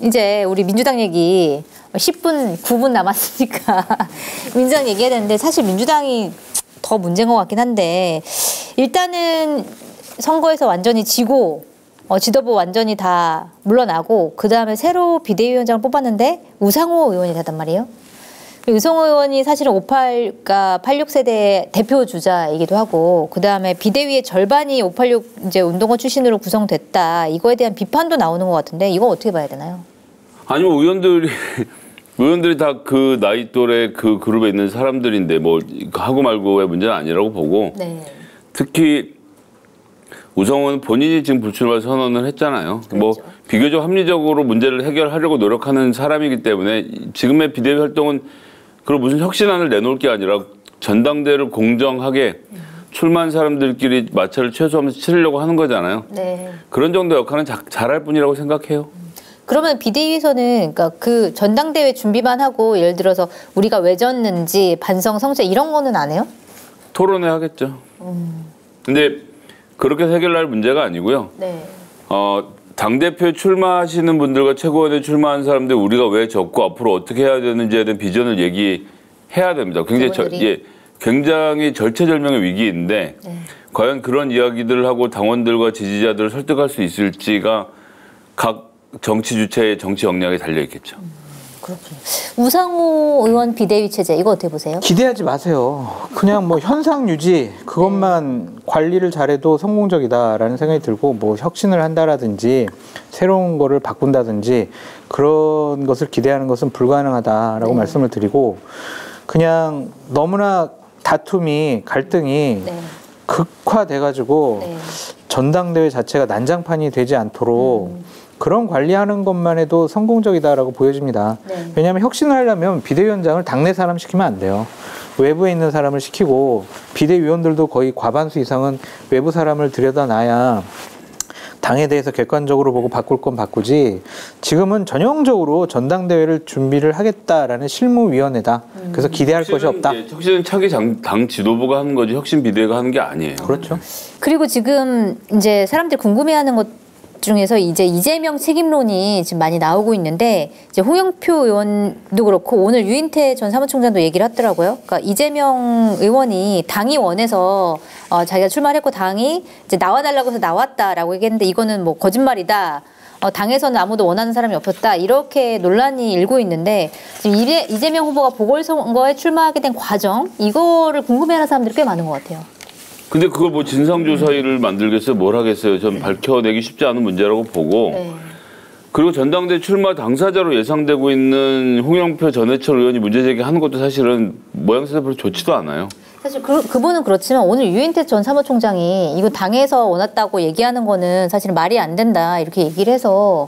이제 우리 민주당 얘기 10분, 9분 남았으니까 민주당 얘기해야 되는데 사실 민주당이 더 문제인 것 같긴 한데 일단은 선거에서 완전히 지고 지도부 완전히 다 물러나고 그 다음에 새로 비대위원장을 뽑았는데 우상호 의원이 되단 말이에요. 우상호 의원이 사실은 58, 86세대 대표 주자이기도 하고 그 다음에 비대위의 절반이 586 이제 운동권 출신으로 구성됐다. 이거에 대한 비판도 나오는 것 같은데 이거 어떻게 봐야 되나요? 아니면 의원들이 다 그 나이 또래 그 그룹에 있는 사람들인데 뭐 하고 말고의 문제는 아니라고 보고 네. 특히 우상호는 본인이 지금 불출마 선언을 했잖아요. 그렇죠. 뭐 비교적 합리적으로 문제를 해결하려고 노력하는 사람이기 때문에 지금의 비대위 활동은 그리고 무슨 혁신안을 내놓을 게 아니라 전당대회를 공정하게 출마한 사람들끼리 마찰을 최소화하면서 치르려고 하는 거잖아요. 네. 그런 정도 역할은 잘할 뿐이라고 생각해요. 그러면 비대위에서는 그러니까 그 전당대회 준비만 하고 예를 들어서 우리가 왜 졌는지 반성 성찰 이런 거는 안 해요? 토론회 하겠죠. 근데 그렇게 해결할 문제가 아니고요. 네. 당대표에 출마하시는 분들과 최고위원에 출마한 사람들 우리가 왜 졌고 앞으로 어떻게 해야 되는지에 대한 비전을 얘기해야 됩니다. 굉장히 절체절명의 위기인데 네. 과연 그런 이야기들을 하고 당원들과 지지자들을 설득할 수 있을지가 각 정치 주체의 정치 역량에 달려있겠죠. 그렇군요. 우상호 의원 비대위 체제 이거 어떻게 보세요? 기대하지 마세요. 그냥 뭐 현상 유지 그것만 관리를 잘해도 성공적이다라는 생각이 들고 뭐 혁신을 한다라든지 새로운 거를 바꾼다든지 그런 것을 기대하는 것은 불가능하다라고 네. 말씀을 드리고 그냥 너무나 다툼이 갈등이 네. 극화돼가지고 네. 전당대회 자체가 난장판이 되지 않도록 그런 관리하는 것만 해도 성공적이다라고 보여집니다. 네. 왜냐하면 혁신을 하려면 비대위원장을 당내 사람 시키면 안 돼요. 외부에 있는 사람을 시키고 비대위원들도 거의 과반수 이상은 외부 사람을 들여다놔야 당에 대해서 객관적으로 보고 바꿀 건 바꾸지 지금은 전형적으로 전당대회를 준비를 하겠다라는 실무위원회다. 그래서 기대할 것이 없다. 혁신은 차기 당 지도부가 하는 거지 혁신 비대위가 하는 게 아니에요. 그렇죠. 그리고 지금 이제 사람들이 궁금해하는 것 중에서 이제 이재명 책임론이 지금 많이 나오고 있는데 이제 홍영표 의원도 그렇고 오늘 유인태 전 사무총장도 얘기를 하더라고요. 그러니까 이재명 의원이 당이 원해서 자기가 출마를 했고 당이 이제 나와달라고 해서 나왔다라고 얘기했는데 이거는 뭐 거짓말이다. 당에서는 아무도 원하는 사람이 없었다. 이렇게 논란이 일고 있는데 지금 이재명 후보가 보궐선거에 출마하게 된 과정 이거를 궁금해하는 사람들이 꽤 많은 것 같아요. 근데 그걸 뭐 진상조사위를 만들겠어요? 뭘 하겠어요? 전 밝혀내기 쉽지 않은 문제라고 보고 네. 그리고 전당대회 출마 당사자로 예상되고 있는 홍영표 전해철 의원이 문제 제기하는 것도 사실은 모양새가 별로 좋지도 않아요. 사실 그분은 그렇지만 오늘 유인태 전 사무총장이 이거 당에서 원했다고 얘기하는 거는 사실은 말이 안 된다 이렇게 얘기를 해서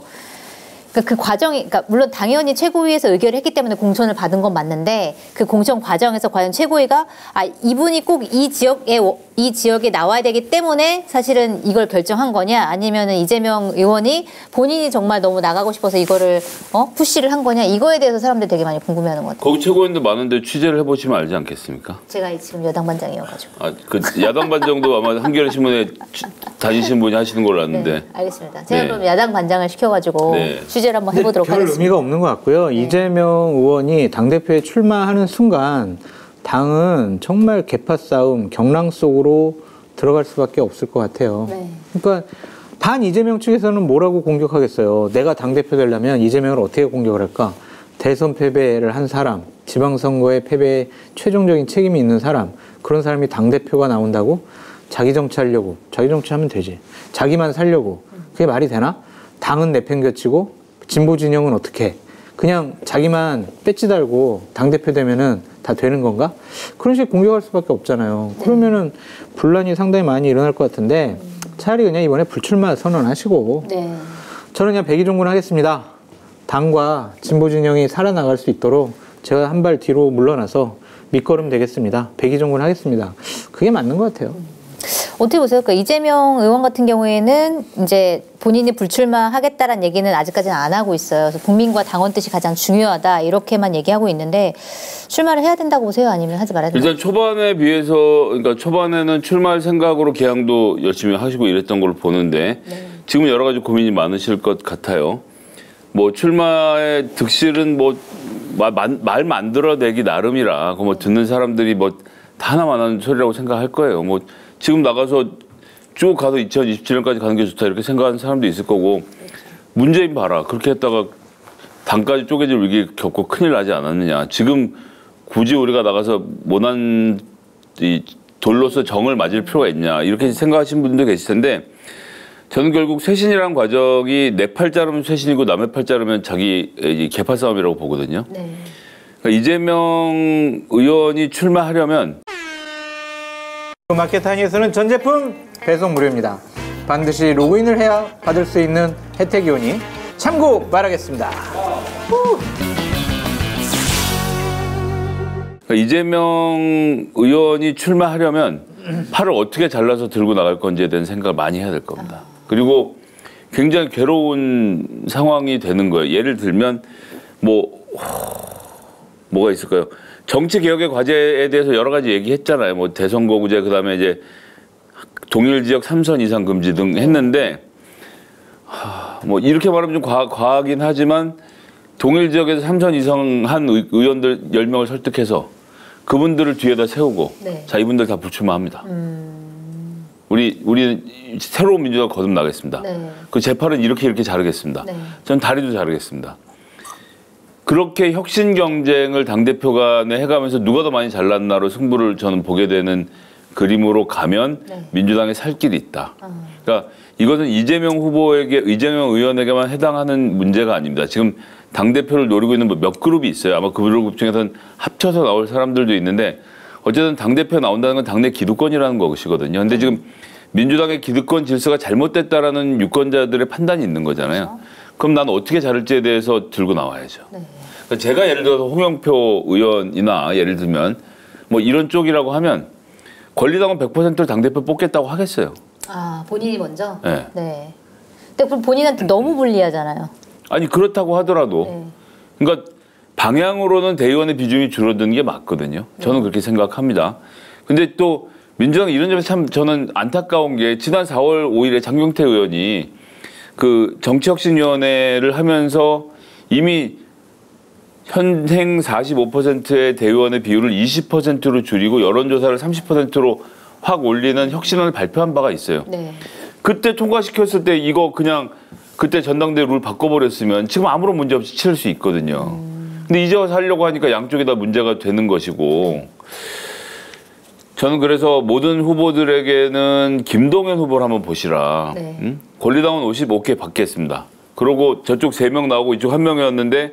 그 과정이, 그러니까 물론 당연히 최고위에서 의결을 했기 때문에 공천을 받은 건 맞는데 그 공천 과정에서 과연 최고위가 이분이 꼭 이 지역에 나와야 되기 때문에 사실은 이걸 결정한 거냐 아니면은 이재명 의원이 본인이 정말 너무 나가고 싶어서 이거를 푸시를 한 거냐 이거에 대해서 사람들이 되게 많이 궁금해하는 것 같아요. 거기 최고위원도 많은데 취재를 해보시면 알지 않겠습니까? 제가 지금 여당 반장이어가지고. 그 야당 반장도 아마 한겨레 신문에 다니신 분이 하시는 걸로 아는데. 네, 알겠습니다. 제가 네. 그럼 야당 반장을 시켜가지고 네. 취재를 한번 해보도록 별 하겠습니다. 의미가 없는 것 같고요. 네. 이재명 의원이 당대표에 출마하는 순간 당은 정말 계파 싸움, 경랑 속으로 들어갈 수밖에 없을 것 같아요. 네. 그러니까 반 이재명 측에서는 뭐라고 공격하겠어요. 내가 당대표 되려면 이재명을 어떻게 공격을 할까? 대선 패배를 한 사람, 지방선거의 패배에 최종적인 책임이 있는 사람, 그런 사람이 당대표가 나온다고? 자기 정치하려고. 자기 정치하면 되지. 자기만 살려고. 그게 말이 되나? 당은 내팽겨치고 진보 진영은 어떻게 해? 그냥 자기만 배지 달고 당대표 되면은 다 되는 건가? 그런 식으로 공격할 수밖에 없잖아요. 네. 그러면은 분란이 상당히 많이 일어날 것 같은데 차라리 그냥 이번에 불출마 선언하시고 네. 저는 그냥 백의종군 하겠습니다. 당과 진보 진영이 살아나갈 수 있도록 제가 한 발 뒤로 물러나서 밑거름 되겠습니다. 백의종군 하겠습니다. 그게 맞는 것 같아요. 어떻게 보세요? 그러니까 이재명 의원 같은 경우에는 이제 본인이 불출마하겠다라는 얘기는 아직까지는 안 하고 있어요. 그래서 국민과 당원 뜻이 가장 중요하다 이렇게만 얘기하고 있는데 출마를 해야 된다고 보세요? 아니면 하지 말아야 된다고? 일단 초반에 비해서 그러니까 초반에는 출마할 생각으로 개항도 열심히 하시고 이랬던 걸로 보는데 네. 지금 여러 가지 고민이 많으실 것 같아요. 뭐 출마의 득실은 뭐 말 만들어내기 나름이라 뭐 듣는 사람들이 뭐 다 하나만한 소리라고 생각할 거예요. 뭐 지금 나가서 쭉 가서 2027년까지 가는 게 좋다 이렇게 생각하는 사람도 있을 거고 문재인 봐라 그렇게 했다가 당까지 쪼개질 위기 겪고 큰일 나지 않았느냐. 지금 굳이 우리가 나가서 모난 이 돌로서 정을 맞을 필요가 있냐 이렇게 생각하시는 분도 계실 텐데 저는 결국 쇄신이라는 과정이 내 팔 자르면 쇄신이고 남의 팔 자르면 자기 개파 싸움이라고 보거든요. 네. 그러니까 이재명 의원이 출마하려면 마켓타니에서는 전 제품 배송 무료입니다. 반드시 로그인을 해야 받을 수 있는 혜택이 오니 참고 바라겠습니다. 그러니까 이재명 의원이 출마하려면 팔을 어떻게 잘라서 들고 나갈 건지에 대한 생각을 많이 해야 될 겁니다. 그리고 굉장히 괴로운 상황이 되는 거예요. 예를 들면 뭐가 있을까요? 정치 개혁의 과제에 대해서 여러 가지 얘기했잖아요. 뭐 대선거구제 그다음에 이제 동일 지역 3선 이상 금지 등 했는데 뭐 이렇게 말하면 좀 과하긴 하지만 동일 지역에서 3선 이상 한 의원들 10명을 설득해서 그분들을 뒤에다 세우고 네. 자 이분들 다 불출마합니다. 우리 새로운 민주당 거듭나겠습니다. 네. 그 제 팔은 이렇게 자르겠습니다. 네. 전 다리도 자르겠습니다. 그렇게 혁신 경쟁을 당대표 간에 해가면서 누가 더 많이 잘났나로 승부를 저는 보게 되는 그림으로 가면 네. 민주당에 살 길이 있다. 그러니까 이것은 이재명 의원에게만 해당하는 문제가 아닙니다. 지금 당대표를 노리고 있는 몇 그룹이 있어요. 아마 그 그룹 중에서는 합쳐서 나올 사람들도 있는데 어쨌든 당대표 나온다는 건 당내 기득권이라는 것이거든요. 근데 지금 민주당의 기득권 질서가 잘못됐다라는 유권자들의 판단이 있는 거잖아요. 그렇죠. 그럼 나는 어떻게 자를지에 대해서 들고 나와야죠. 네. 그러니까 제가 예를 들어서 홍영표 의원이나 예를 들면 뭐 이런 쪽이라고 하면 권리당원 100%를 당대표 뽑겠다고 하겠어요. 아, 본인이 먼저? 네. 네. 근데 그럼 본인한테 너무 불리하잖아요. 아니 그렇다고 하더라도 네. 그러니까 방향으로는 대의원의 비중이 줄어드는 게 맞거든요. 저는 그렇게 생각합니다. 근데 또 민주당 이런 점에서 참 저는 안타까운 게 지난 4월 5일에 장경태 의원이 그 정치혁신위원회를 하면서 이미 현행 45%의 대의원의 비율을 20%로 줄이고 여론조사를 30%로 확 올리는 혁신안을 발표한 바가 있어요. 네. 그때 통과시켰을 때 이거 그냥 그때 전당대회 룰 바꿔버렸으면 지금 아무런 문제 없이 치를 수 있거든요. 근데 이제 와서 하려고 하니까 양쪽이 다 문제가 되는 것이고 저는 그래서 모든 후보들에게는 김동연 후보를 한번 보시라. 네. 응? 권리당원 55개 받겠습니다. 그러고 저쪽 3명 나오고 이쪽 1명이었는데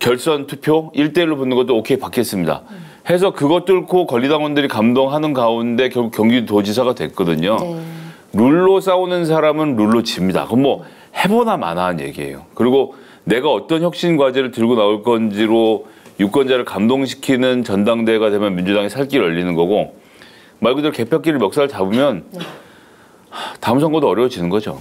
결선 투표 1대1로 붙는 것도 오케이 받겠습니다. 해서 그것 뚫고 권리당원들이 감동하는 가운데 결국 경기도지사가 됐거든요. 네. 룰로 싸우는 사람은 룰로 집니다. 그건 뭐 해보나 마나한 얘기예요. 그리고 내가 어떤 혁신 과제를 들고 나올 건지로 유권자를 감동시키는 전당대회가 되면 민주당이 살 길 열리는 거고 말 그대로 개벽길을 멱살 잡으면 네. 다음 선거도 어려워지는 거죠.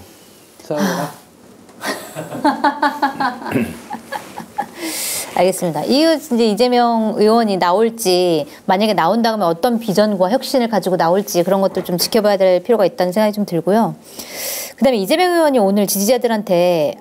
알겠습니다. 이제 이재명 의원이 나올지 만약에 나온다 하면 어떤 비전과 혁신을 가지고 나올지 그런 것들 좀 지켜봐야 될 필요가 있다는 생각이 좀 들고요. 그다음에 이재명 의원이 오늘 지지자들한테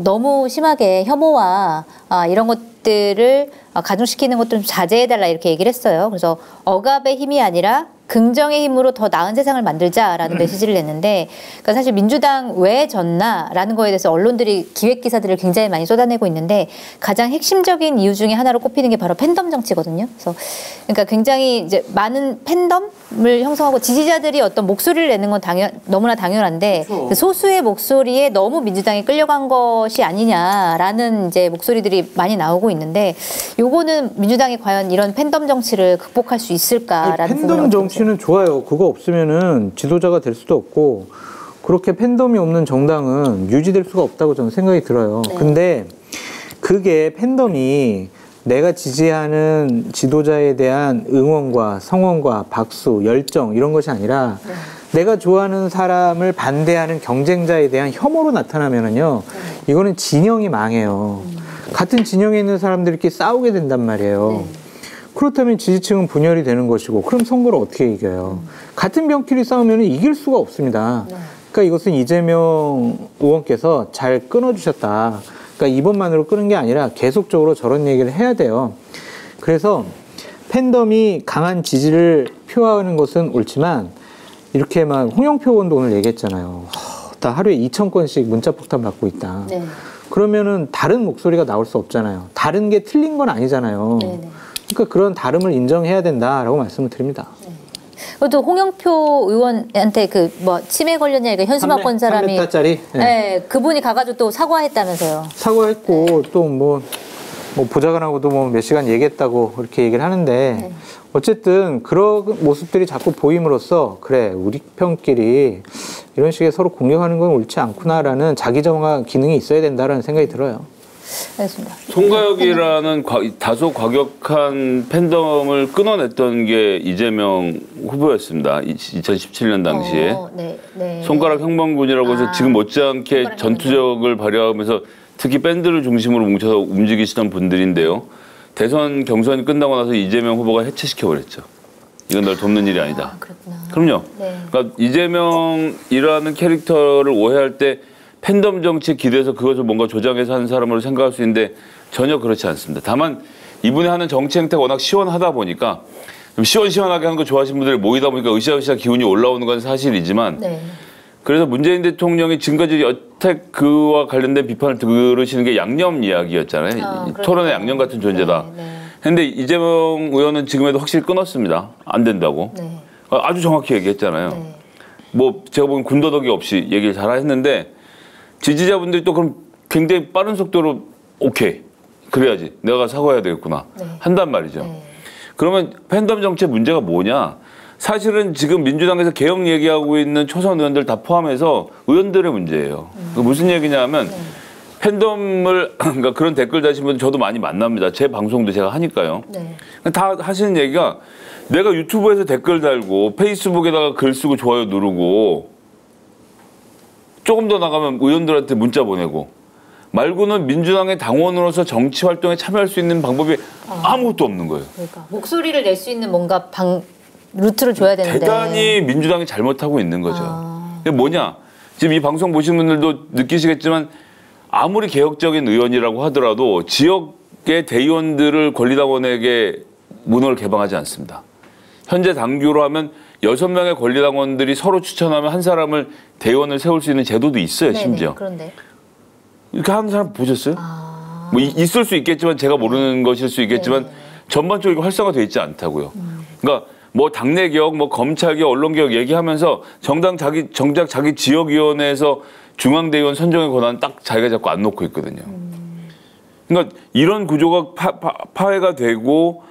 너무 심하게 혐오와 이런 것들을 가중시키는 것도 좀 자제해달라 이렇게 얘기를 했어요. 그래서 억압의 힘이 아니라 긍정의 힘으로 더 나은 세상을 만들자라는 메시지를 냈는데 그러니까 사실 민주당 왜 졌나라는 거에 대해서 언론들이 기획기사들을 굉장히 많이 쏟아내고 있는데 가장 핵심적인 이유 중에 하나로 꼽히는 게 바로 팬덤 정치거든요. 그래서 그러니까 굉장히 이제 많은 팬덤을 형성하고 지지자들이 어떤 목소리를 내는 건 너무나 당연한데 그렇죠. 그 소수의 목소리에 너무 민주당이 끌려간 것이 아니냐라는 이제 목소리들이 많이 나오고 있는데 요거는 민주당이 과연 이런 팬덤 정치를 극복할 수 있을까라는 팬덤 정치는 좋아요. 그거 없으면은 지도자가 될 수도 없고 그렇게 팬덤이 없는 정당은 유지될 수가 없다고 저는 생각이 들어요. 네. 근데 그게 팬덤이 내가 지지하는 지도자에 대한 응원과 성원과 박수, 열정 이런 것이 아니라 네. 내가 좋아하는 사람을 반대하는 경쟁자에 대한 혐오로 나타나면은요, 이거는 진영이 망해요. 같은 진영에 있는 사람들끼리 싸우게 된단 말이에요. 그렇다면 지지층은 분열이 되는 것이고, 그럼 선거를 어떻게 이겨요? 같은 병끼리 싸우면 이길 수가 없습니다. 그러니까 이것은 이재명 의원께서 잘 끊어주셨다. 그러니까 이번만으로 끄는 게 아니라 계속적으로 저런 얘기를 해야 돼요. 그래서 팬덤이 강한 지지를 표하는 것은 옳지만 이렇게 막 홍영표 의원도 오늘 얘기했잖아요. 다 하루에 2,000건씩 문자 폭탄 받고 있다. 네. 그러면은 다른 목소리가 나올 수 없잖아요. 다른 게 틀린 건 아니잖아요. 네네. 그러니까 그런 다름을 인정해야 된다라고 말씀을 드립니다. 네. 그것도 홍영표 의원한테 그 뭐 치매 걸렸냐 이거 현수막 건 사람이 3m짜리 네. 네, 그분이 가가지고 또 사과했다면서요. 사과했고 네. 또 뭐 보좌관하고도 뭐 몇 시간 얘기했다고 그렇게 얘기를 하는데 네. 어쨌든 그런 모습들이 자꾸 보임으로써 그래 우리 편끼리 이런 식의 서로 공격하는 건 옳지 않구나라는 자기 정화 기능이 있어야 된다라는 생각이 들어요. 알겠습니다. 송가혁이라는 다소 과격한 팬덤을 끊어냈던 게 이재명 후보였습니다. 2017년 당시에. 네, 네. 손가락 형방군이라고 해서 지금 못지않게 전투력을 발휘하면서 특히 밴드를 중심으로 뭉쳐서 움직이시던 분들인데요. 대선 경선이 끝나고 나서 이재명 후보가 해체시켜버렸죠. 이건 널 돕는 일이 아니다. 그렇구나. 그럼요. 네. 그러니까 이재명이라는 캐릭터를 오해할 때 팬덤 정치에 기대서 그것을 뭔가 조장해서 하는 사람으로 생각할 수 있는데 전혀 그렇지 않습니다. 다만 이분이 하는 정치 행태가 워낙 시원하다 보니까 좀 시원시원하게 하는 거 좋아하시는 분들이 모이다 보니까 으쌰으쌰 기운이 올라오는 건 사실이지만 네. 그래서 문재인 대통령이 지금까지 여태 그와 관련된 비판을 들으시는 게 양념 이야기였잖아요. 토론의 양념 같은 존재다. 그런데 네, 네. 이재명 의원은 지금에도 확실히 끊었습니다. 안 된다고. 네. 아주 정확히 얘기했잖아요. 네. 뭐 제가 보기엔 군더더기 없이 얘기를 잘 했는데 지지자분들이 또 그럼 굉장히 빠른 속도로 오케이 그래야지 내가 사과해야 되겠구나 네. 한단 말이죠. 네. 그러면 팬덤 정치의 문제가 뭐냐? 사실은 지금 민주당에서 개혁 얘기하고 있는 초선 의원들 다 포함해서 의원들의 문제예요. 무슨 얘기냐면 팬덤을 그러니까 그런 댓글 다신 분들 저도 많이 만납니다. 제 방송도 제가 하니까요. 네. 다 하시는 얘기가 내가 유튜브에서 댓글 달고 페이스북에다가 글 쓰고 좋아요 누르고 조금 더 나가면 의원들한테 문자 보내고 말고는 민주당의 당원으로서 정치 활동에 참여할 수 있는 방법이 아무것도 없는 거예요. 그러니까 목소리를 낼 수 있는 뭔가 루트를 줘야 되는데 대단히 민주당이 잘못하고 있는 거죠. 그게 뭐냐? 지금 이 방송 보신 분들도 느끼시겠지만 아무리 개혁적인 의원이라고 하더라도 지역의 대의원들을 권리당원에게 문호를 개방하지 않습니다. 현재 당규로 하면 6명의 권리당원들이 서로 추천하면 한 사람을 대의원을 세울 수 있는 제도도 있어요. 네네, 심지어. 그런데. 이렇게 하는 사람 보셨어요? 뭐 있을 수 있겠지만 제가 모르는 것일 수 있겠지만 네네. 전반적으로 활성화되어 있지 않다고요. 그러니까 뭐 당내 개혁, 뭐 검찰 개혁, 언론 개혁 얘기하면서 정작 자기 지역위원회에서 중앙대의원 선정의 권한은 딱 자기가 자꾸 안 놓고 있거든요. 그러니까 이런 구조가 파해가 되고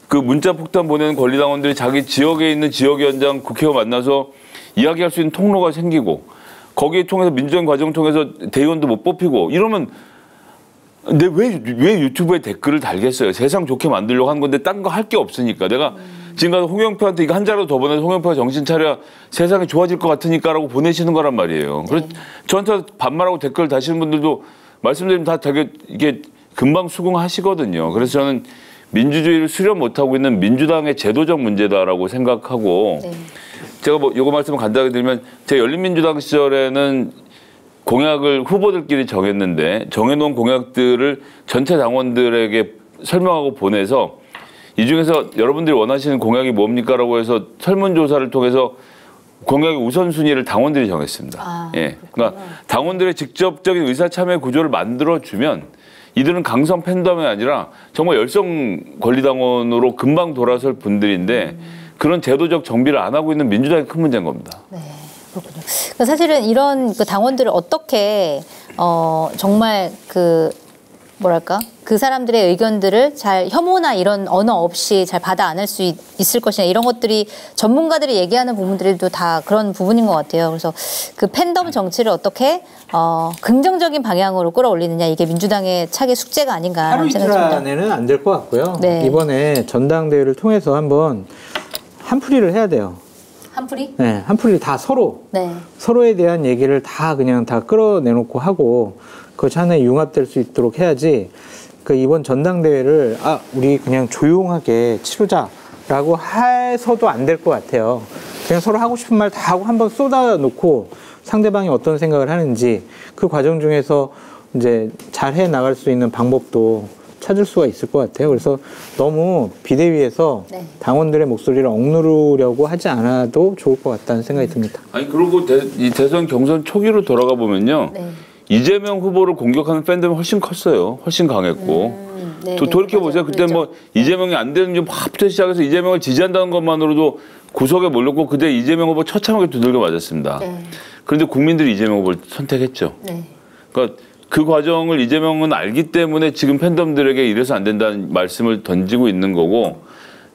그 문자 폭탄 보내는 권리당원들이 자기 지역에 있는 지역위원장 국회의원 만나서 이야기할 수 있는 통로가 생기고 거기에 통해서 민주적 과정 통해서 대의원도 못 뽑히고 이러면 근데 왜 유튜브에 댓글을 달겠어요? 세상 좋게 만들려고 하는 건데 딴 거 할 게 없으니까. 내가 지금까지 홍영표한테 이거 한 자로 더 보내서 홍영표가 정신 차려 세상이 좋아질 것 같으니까라고 보내시는 거란 말이에요. 그래서 저한테 반말하고 댓글 다시는 분들도 말씀드리면 다 되게 이게 금방 수긍하시거든요. 그래서 저는 민주주의를 수렴 못하고 있는 민주당의 제도적 문제다라고 생각하고 네. 제가 뭐 요거 말씀을 간단하게 드리면 제가 열린민주당 시절에는 공약을 후보들끼리 정했는데 정해놓은 공약들을 전체 당원들에게 설명하고 보내서 이 중에서 여러분들이 원하시는 공약이 뭡니까라고 해서 설문조사를 통해서 공약의 우선순위를 당원들이 정했습니다. 예, 그러니까 당원들의 직접적인 의사참여 구조를 만들어주면 이들은 강성 팬덤이 아니라 정말 열성 권리당원으로 금방 돌아설 분들인데 그런 제도적 정비를 안 하고 있는 민주당이 큰 문제인 겁니다. 네, 그렇군요. 그러니까 사실은 이런 그 당원들을 어떻게 정말 그 뭐랄까 그 사람들의 의견들을 잘 혐오나 이런 언어 없이 잘 받아 안을 수 있을 것이냐 이런 것들이 전문가들이 얘기하는 부분들도 다 그런 부분인 것 같아요. 그래서 그 팬덤 정치를 어떻게 긍정적인 방향으로 끌어올리느냐 이게 민주당의 차기 숙제가 아닌가 하루 이틀 안에는 안 될 것 같고요. 네. 이번에 전당대회를 통해서 한번 한풀이를 해야 돼요. 한풀이? 네, 한풀이 다 서로에 대한 얘기를 다 그냥 다 끌어내놓고 하고 그것이 하나의 융합될 수 있도록 해야지 그 이번 전당대회를 우리 그냥 조용하게 치르자라고 해서도 안 될 것 같아요. 그냥 서로 하고 싶은 말 다 하고 한번 쏟아놓고 상대방이 어떤 생각을 하는지 그 과정 중에서 이제 잘해 나갈 수 있는 방법도 찾을 수가 있을 것 같아요. 그래서 너무 비대위에서 네. 당원들의 목소리를 억누르려고 하지 않아도 좋을 것 같다는 생각이 듭니다. 아니 그리고 이 대선 경선 초기로 돌아가 보면요. 네. 이재명 후보를 공격하는 팬덤이 훨씬 컸어요. 훨씬 강했고. 돌이켜보세요. 그때 그렇죠. 뭐 이재명이 안 되는 좀 확부터 시작해서 이재명을 지지한다는 것만으로도 구석에 몰렸고 그때 이재명 후보 처참하게 두들겨 맞았습니다. 네. 그런데 국민들이 이재명 후보를 선택했죠. 네. 그러니까 그 과정을 이재명은 알기 때문에 지금 팬덤들에게 이래서 안 된다는 말씀을 던지고 있는 거고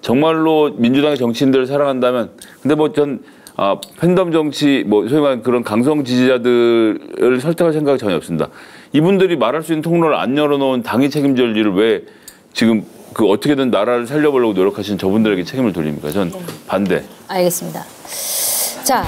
정말로 민주당의 정치인들을 사랑한다면 근데 뭐 전 팬덤 정치 뭐 소위 말하는 그런 강성 지지자들을 설득할 생각이 전혀 없습니다. 이분들이 말할 수 있는 통로를 안 열어놓은 당이 책임질 일을 왜 지금 그 어떻게든 나라를 살려보려고 노력하시는 저분들에게 책임을 돌립니까? 전 네. 반대. 알겠습니다. 자.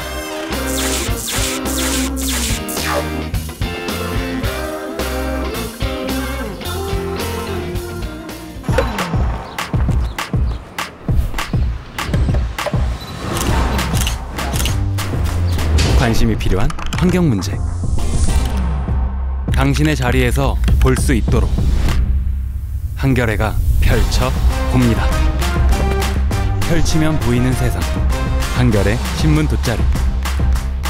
관심이 필요한 환경 문제. 당신의 자리에서 볼 수 있도록 한겨레가 펼쳐 봅니다. 펼치면 보이는 세상. 한겨레 신문 돗자리.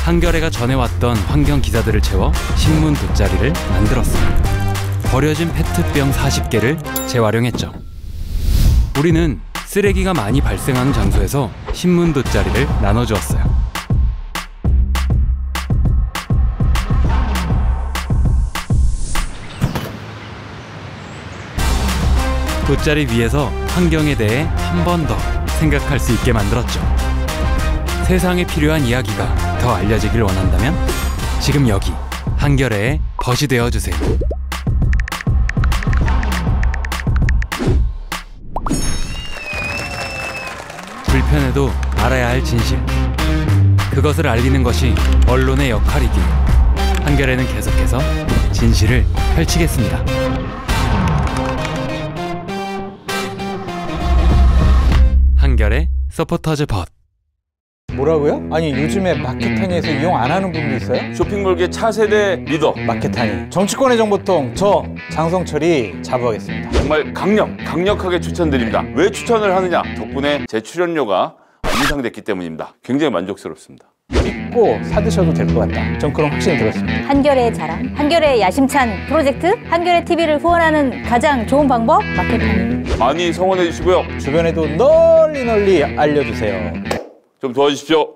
한겨레가 전해왔던 환경 기사들을 채워 신문 돗자리를 만들었습니다. 버려진 페트병 40개를 재활용했죠. 우리는 쓰레기가 많이 발생하는 장소에서 신문 돗자리를 나눠주었어요. 돗자리 위에서 환경에 대해 한 번 더 생각할 수 있게 만들었죠. 세상에 필요한 이야기가 더 알려지길 원한다면 지금 여기 한겨레의 벗이 되어주세요. 불편해도 알아야 할 진실. 그것을 알리는 것이 언론의 역할이기에 한겨레는 계속해서 진실을 펼치겠습니다. 한겨레 서포터즈 벗. 뭐라고요? 아니 요즘에 마켓타니에서 이용 안 하는 분도 있어요? 쇼핑몰계 차세대 리더 마켓타니 정치권의 정보통 저 장성철이 자부하겠습니다. 정말 강력하게 추천드립니다. 왜 추천을 하느냐? 덕분에 제 출연료가 인상됐기 때문입니다. 굉장히 만족스럽습니다. 믿고 사드셔도 될 것 같다. 전 그런 확신이 들었습니다. 한겨레의 자랑, 한겨레의 야심찬 프로젝트, 한겨레 TV를 후원하는 가장 좋은 방법 마켓타니. 많이 성원해 주시고요. 주변에도 널리 알려주세요. 좀 도와주십시오.